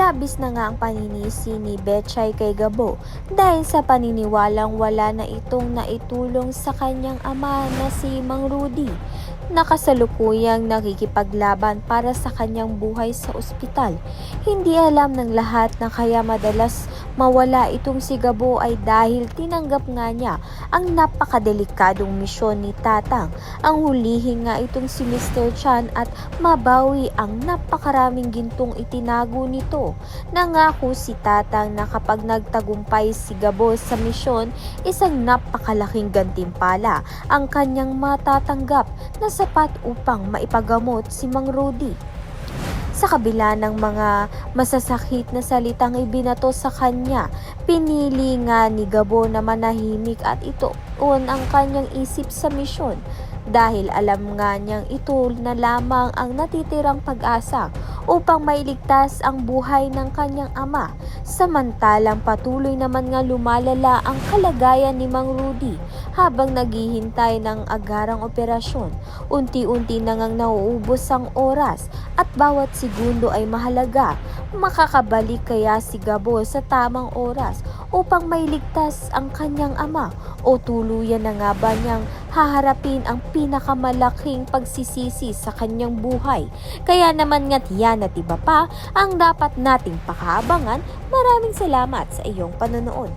Labis na nga ang paninisi ni Betchay kay Gabo dahil sa paniniwalang wala na itong naitulong sa kanyang ama na si Mang Rudy na kasalukuyang nakikipaglaban para sa kanyang buhay sa ospital. Hindi alam ng lahat na kaya madalas mawala itong si Gabo ay dahil tinanggap nga niya ang napakadelikadong misyon ni Tatang. Ang hulihin nga itong si Mr. Chan at mabawi ang napakaraming gintong itinago nito. Nangako si Tatang na kapag nagtagumpay si Gabo sa misyon, isang napakalaking gantimpala ang kanyang matatanggap na sapat upang maipagamot si Mang Rudy. Sa kabila ng mga masasakit na salitang ibinato sa kanya, pinili nga ni Gabo na manahimik at ituon ang kanyang isip sa misyon dahil alam nga niyang ito na lamang ang natitirang pag-asa upang mailigtas ang buhay ng kanyang ama. Samantalang patuloy naman nga lumalala ang kalagayan ni Mang Rudy habang naghihintay ng agarang operasyon. Unti-unti na ngang nauubos ang oras at bawat segundo ay mahalaga. Makakabalik kaya si Gabo sa tamang oras upang mailigtas ang kanyang ama o tuluyan na nga ba niyang haharapin ang pinakamalaking pagsisisi sa kanyang buhay? Kaya naman nga't yan at iba pa ang dapat nating pakaabangan. Maraming salamat sa iyong panonood.